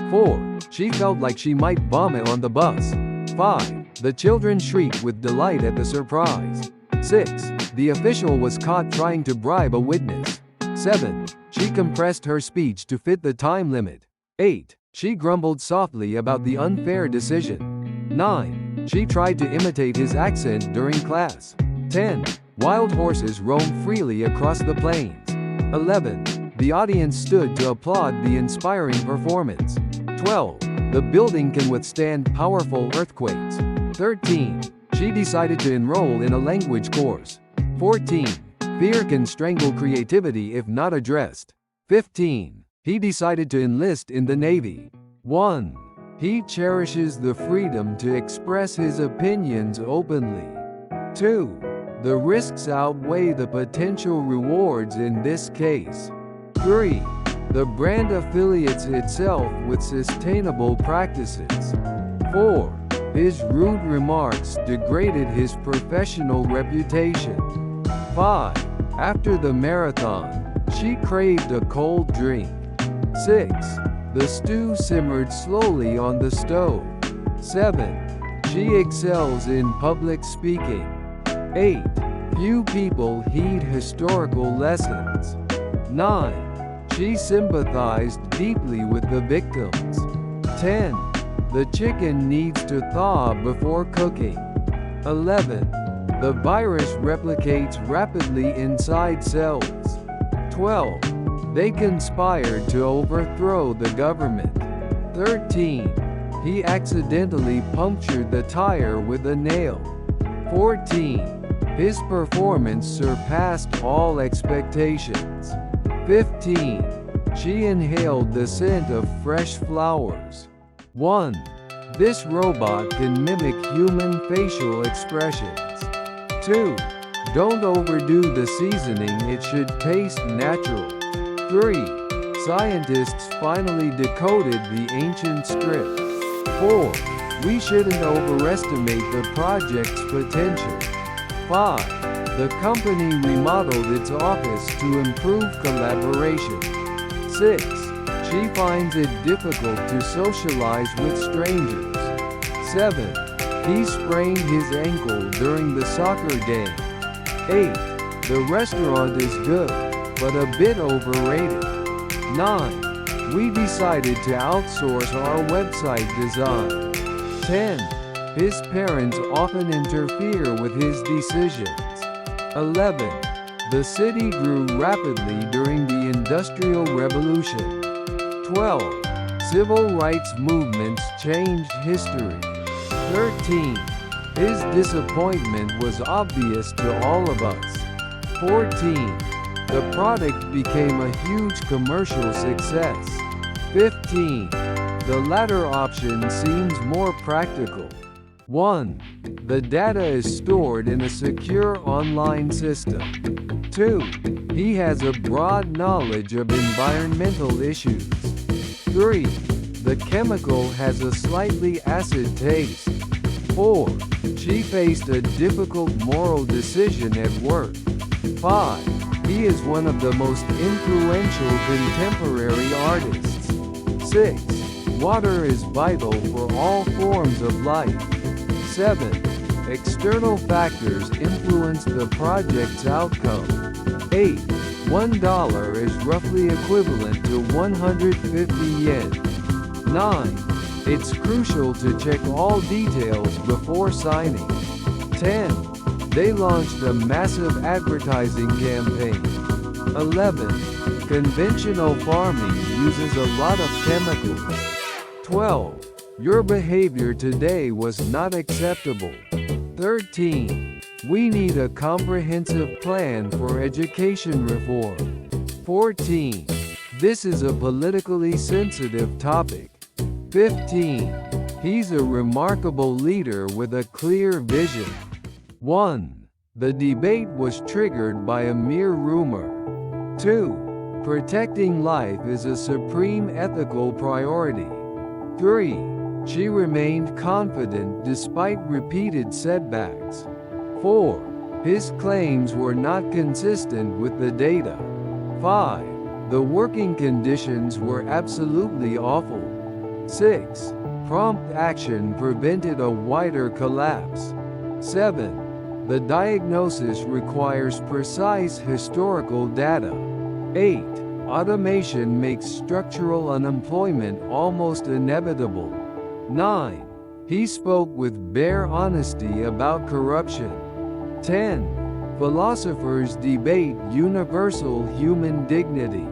4. She felt like she might vomit on the bus. 5. The children shrieked with delight at the surprise. 6. The official was caught trying to bribe a witness. 7. She compressed her speech to fit the time limit. 8. She grumbled softly about the unfair decision. 9. She tried to imitate his accent during class. 10. Wild horses roamed freely across the plains. 11. The audience stood to applaud the inspiring performance. 12. The building can withstand powerful earthquakes. 13. She decided to enroll in a language course. 14. Fear can strangle creativity if not addressed. 15. He decided to enlist in the Navy. 1. He cherishes the freedom to express his opinions openly. 2. The risks outweigh the potential rewards in this case. 3. The brand affiliates itself with sustainable practices. 4. His rude remarks degraded his professional reputation. 5. After the marathon, she craved a cold drink. 6. The stew simmered slowly on the stove. 7. She excels in public speaking. 8. Few people heed historical lessons. 9. She sympathized deeply with the victims. 10. The chicken needs to thaw before cooking. 11. The virus replicates rapidly inside cells. 12. They conspired to overthrow the government. 13. He accidentally punctured the tire with a nail. 14. His performance surpassed all expectations. 15. She inhaled the scent of fresh flowers. 1. This robot can mimic human facial expressions. 2. Don't overdo the seasoning, it should taste natural. 3. Scientists finally decoded the ancient script. 4. We shouldn't overestimate the project's potential. 5. The company remodeled its office to improve collaboration. 6. She finds it difficult to socialize with strangers. 7. He sprained his ankle during the soccer game. 8. The restaurant is good, but a bit overrated. 9. We decided to outsource our website design. 10. His parents often interfere with his decisions. 11. The city grew rapidly during the Industrial Revolution. 12. Civil rights movements changed history. 13. His disappointment was obvious to all of us. 14. The product became a huge commercial success. 15. The latter option seems more practical. 1. The data is stored in a secure online system. 2. He has a broad knowledge of environmental issues. 3. The chemical has a slightly acid taste. 4. She faced a difficult moral decision at work. 5. He is one of the most influential contemporary artists. 6. Water is vital for all forms of life. 7. External factors influence the project's outcome. 8. $1 is roughly equivalent to 150 yen. 9. It's crucial to check all details before signing. 10. They launched a massive advertising campaign. 11. Conventional farming uses a lot of chemicals. 12. Your behavior today was not acceptable. 13. We need a comprehensive plan for education reform. 14. This is a politically sensitive topic. 15. He's a remarkable leader with a clear vision. 1. The debate was triggered by a mere rumor. 2. Protecting life is a supreme ethical priority. 3. She remained confident despite repeated setbacks. 4. His claims were not consistent with the data. 5. The working conditions were absolutely awful. 6. Prompt action prevented a wider collapse. 7. The diagnosis requires precise historical data. 8. Automation makes structural unemployment almost inevitable. 9. He spoke with bare honesty about corruption. 10. Philosophers debate universal human dignity.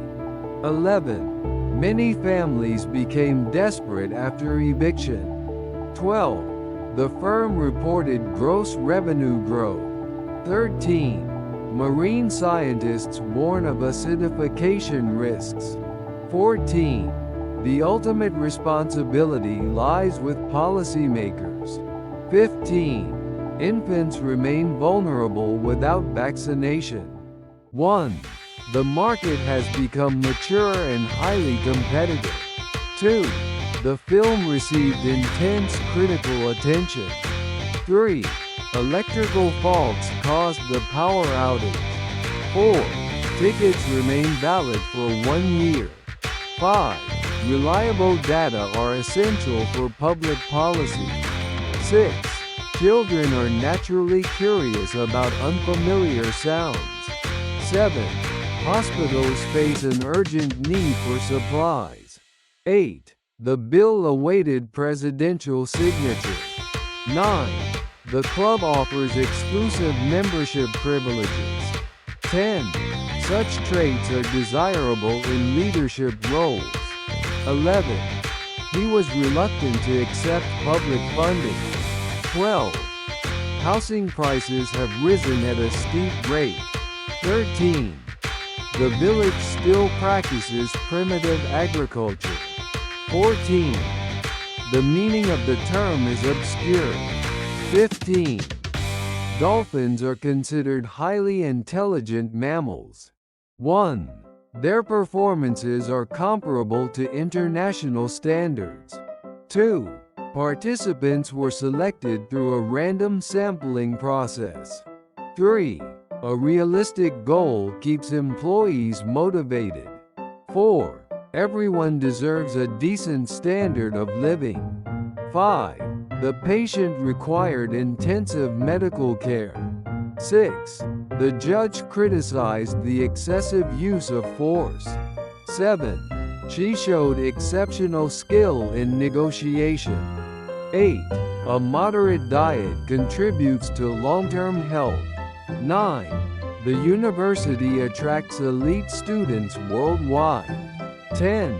11. Many families became desperate after eviction. 12. The firm reported gross revenue growth. 13. Marine scientists warn of acidification risks. 14. The ultimate responsibility lies with policymakers. 15. Infants remain vulnerable without vaccination. 1. The market has become mature and highly competitive. 2. The film received intense critical attention. 3. Electrical faults caused the power outage. 4. Tickets remain valid for 1 year. 5. Reliable data are essential for public policy. 6. Children are naturally curious about unfamiliar sounds. 7. Hospitals face an urgent need for supplies. 8. The bill awaited presidential signature. 9. The club offers exclusive membership privileges. 10. Such traits are desirable in leadership roles. 11. He was reluctant to accept public funding. 12. Housing prices have risen at a steep rate. 13. The village still practices primitive agriculture. 14. The meaning of the term is obscure. 15. Dolphins are considered highly intelligent mammals. 1. Their performances are comparable to international standards. 2. Participants were selected through a random sampling process. 3. A realistic goal keeps employees motivated. 4. Everyone deserves a decent standard of living. 5. The patient required intensive medical care. 6. The judge criticized the excessive use of force. 7. She showed exceptional skill in negotiation. 8. A moderate diet contributes to long-term health. 9. The university attracts elite students worldwide. 10.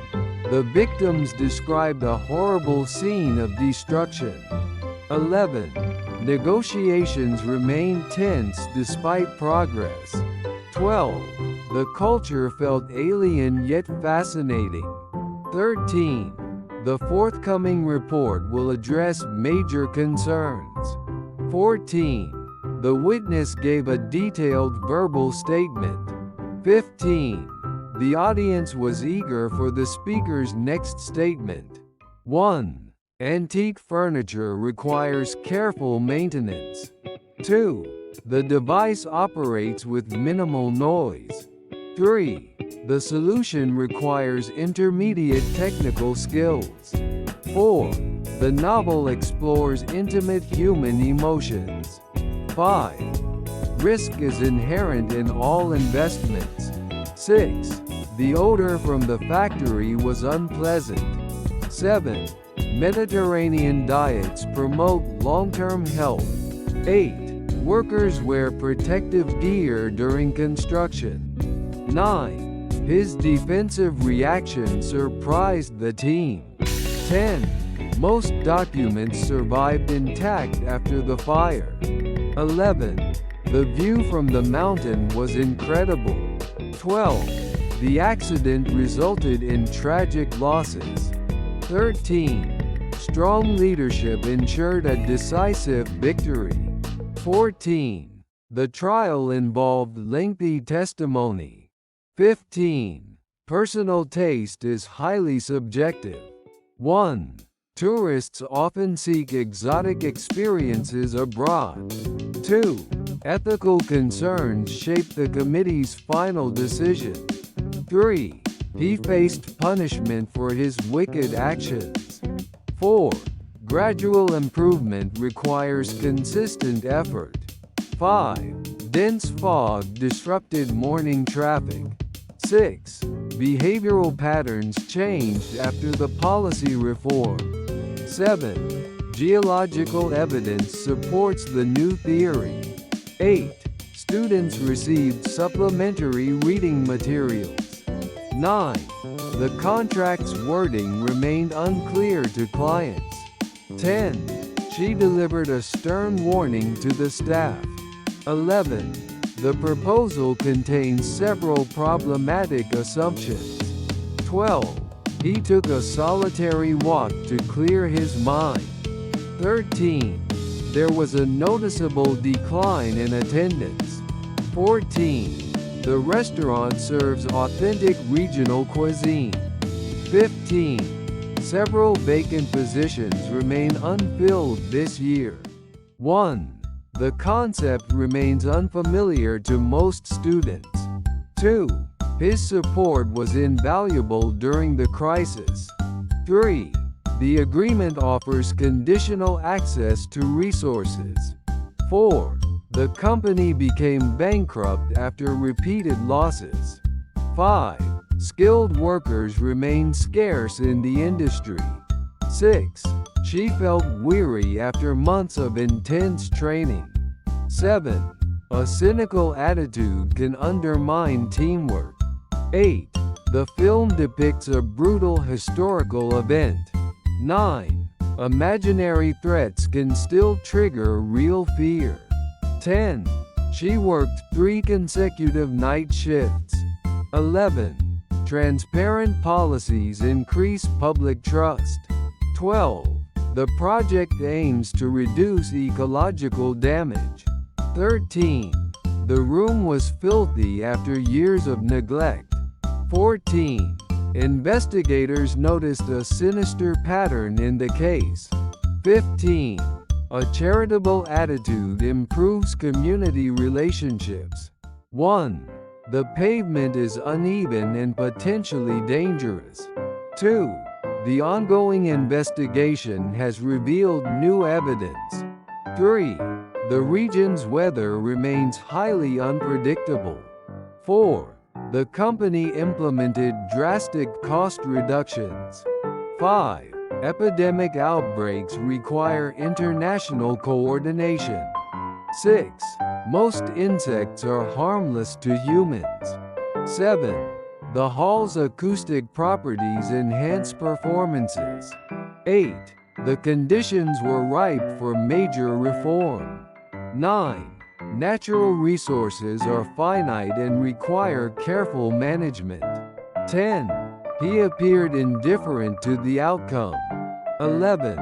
The victims described a horrible scene of destruction. 11. Negotiations remained tense despite progress. 12. The culture felt alien yet fascinating. 13. The forthcoming report will address major concerns. 14. The witness gave a detailed verbal statement. 15. The audience was eager for the speaker's next statement. 1. Antique furniture requires careful maintenance. 2. The device operates with minimal noise. 3. The solution requires intermediate technical skills. 4. The novel explores intimate human emotions. 5. Risk is inherent in all investments. 6. The odor from the factory was unpleasant. 7. Mediterranean diets promote long-term health. 8. Workers wear protective gear during construction. 9. His defensive reaction surprised the team. 10. Most documents survived intact after the fire. 11. The view from the mountain was incredible. 12. The accident resulted in tragic losses. 13. Strong leadership ensured a decisive victory. 14. The trial involved lengthy testimony. 15. Personal taste is highly subjective. 1. Tourists often seek exotic experiences abroad. 2. Ethical concerns shaped the committee's final decision. 3. He faced punishment for his wicked actions. 4. Gradual improvement requires consistent effort. 5. Dense fog disrupted morning traffic. 6. Behavioral patterns changed after the policy reform. 7. Geological evidence supports the new theory. 8. Students received supplementary reading materials. 9. The contract's wording remained unclear to clients. 10. She delivered a stern warning to the staff. 11. The proposal contains several problematic assumptions. 12. He took a solitary walk to clear his mind. 13. There was a noticeable decline in attendance. 14. The restaurant serves authentic regional cuisine. 15. Several vacant positions remain unfilled this year. 1. The concept remains unfamiliar to most students. 2. His support was invaluable during the crisis. 3. The agreement offers conditional access to resources. 4. The company became bankrupt after repeated losses. 5. Skilled workers remain scarce in the industry. 6. She felt weary after months of intense training. 7. A cynical attitude can undermine teamwork. 8. The film depicts a brutal historical event. 9. Imaginary threats can still trigger real fear. 10. She worked 3 consecutive night shifts. 11. Transparent policies increase public trust. 12. The project aims to reduce ecological damage. 13. The room was filthy after years of neglect. 14. Investigators noticed a sinister pattern in the case. 15. A charitable attitude improves community relationships. 1. The pavement is uneven and potentially dangerous. 2. The ongoing investigation has revealed new evidence. 3. The region's weather remains highly unpredictable. 4. The company implemented drastic cost reductions. 5. Epidemic outbreaks require international coordination. 6. Most insects are harmless to humans. 7. The hall's acoustic properties enhance performances. 8. The conditions were ripe for major reform. 9. Natural resources are finite and require careful management. 10. He appeared indifferent to the outcome. 11.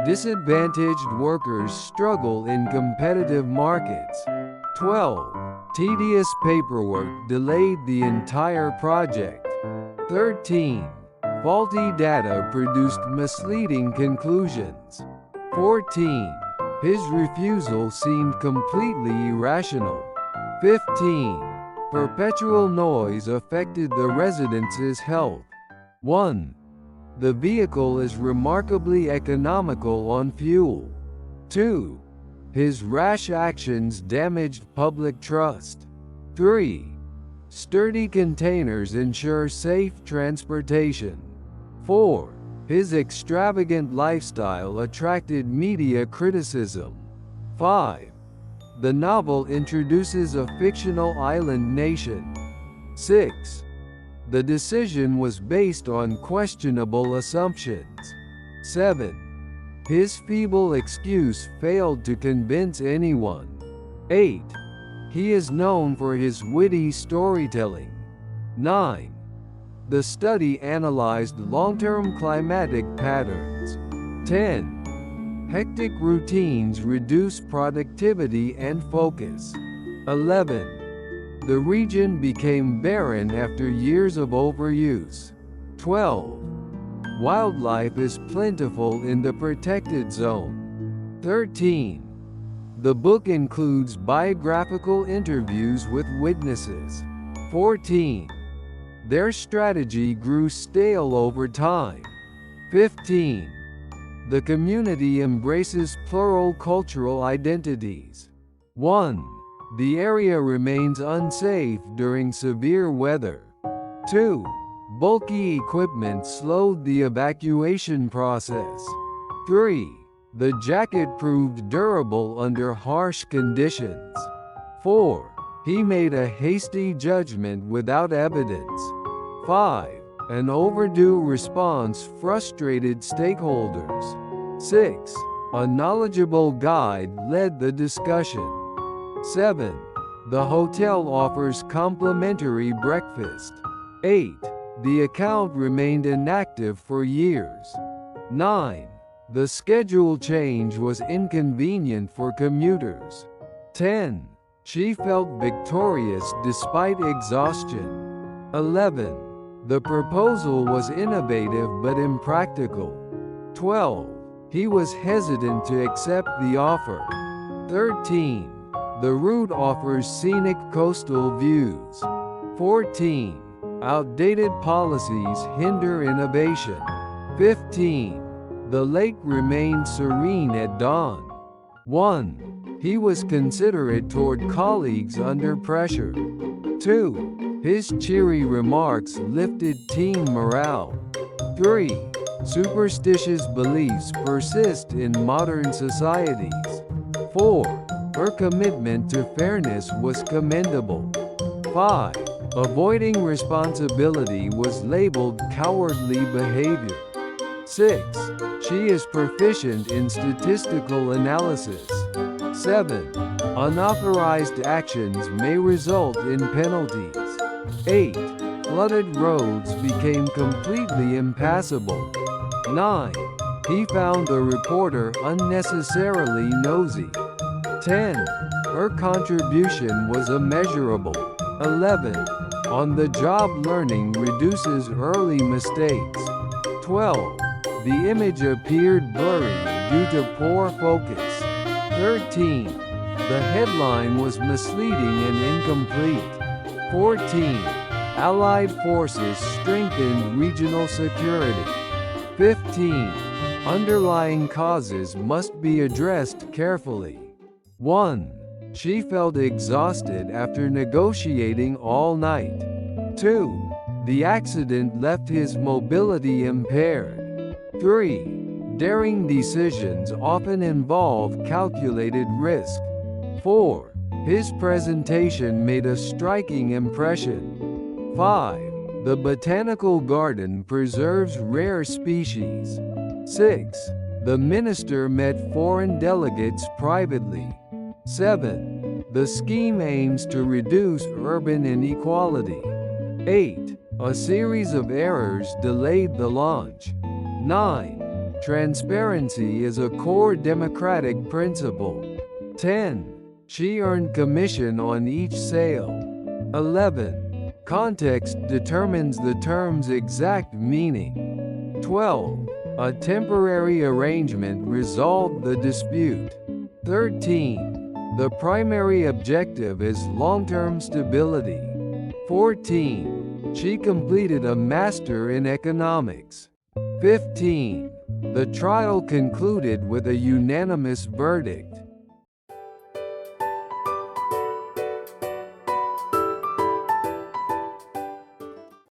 Disadvantaged workers struggle in competitive markets. 12. Tedious paperwork delayed the entire project. 13. Faulty data produced misleading conclusions. 14. His refusal seemed completely irrational. 15. Perpetual noise affected the residents' health. 1. The vehicle is remarkably economical on fuel. 2. His rash actions damaged public trust. 3. Sturdy containers ensure safe transportation. 4. His extravagant lifestyle attracted media criticism. 5. The novel introduces a fictional island nation. 6. The decision was based on questionable assumptions. 7. His feeble excuse failed to convince anyone. 8. He is known for his witty storytelling. 9. The study analyzed long-term climatic patterns. 10. Hectic routines reduce productivity and focus. 11. The region became barren after years of overuse. 12. Wildlife is plentiful in the protected zone. 13. The book includes biographical interviews with witnesses. 14. Their strategy grew stale over time. 15. The community embraces plural cultural identities. 1. The area remains unsafe during severe weather. 2. Bulky equipment slowed the evacuation process. 3. The jacket proved durable under harsh conditions. 4. He made a hasty judgment without evidence. 5. An overdue response frustrated stakeholders. 6. A knowledgeable guide led the discussion. 7. The hotel offers complimentary breakfast. 8. The account remained inactive for years. 9. The schedule change was inconvenient for commuters. 10. She felt victorious despite exhaustion. 11. The proposal was innovative but impractical. 12. He was hesitant to accept the offer. 13. The route offers scenic coastal views. 14. Outdated policies hinder innovation. 15. The lake remained serene at dawn. 1. He was considerate toward colleagues under pressure. 2. His cheery remarks lifted team morale. 3. Superstitious beliefs persist in modern societies. 4. Her commitment to fairness was commendable. 5. Avoiding responsibility was labeled cowardly behavior. 6. She is proficient in statistical analysis. 7. Unauthorized actions may result in penalties. 8. Flooded roads became completely impassable. 9. He found the reporter unnecessarily nosy. 10. Her contribution was immeasurable. 11. On-the-job learning reduces early mistakes. 12. The image appeared blurry due to poor focus. 13. The headline was misleading and incomplete. 14. Allied forces strengthened regional security. 15. Underlying causes must be addressed carefully. 1. She felt exhausted after negotiating all night. 2. The accident left his mobility impaired. 3. Daring decisions often involve calculated risk. 4. His presentation made a striking impression. 5. The botanical garden preserves rare species. 6. The minister met foreign delegates privately. 7. The scheme aims to reduce urban inequality. 8. A series of errors delayed the launch. 9. Transparency is a core democratic principle. 10. She earned commission on each sale. 11. Context determines the term's exact meaning. 12. A temporary arrangement resolved the dispute. 13. The primary objective is long-term stability. 14. She completed a master in economics. 15. The trial concluded with a unanimous verdict.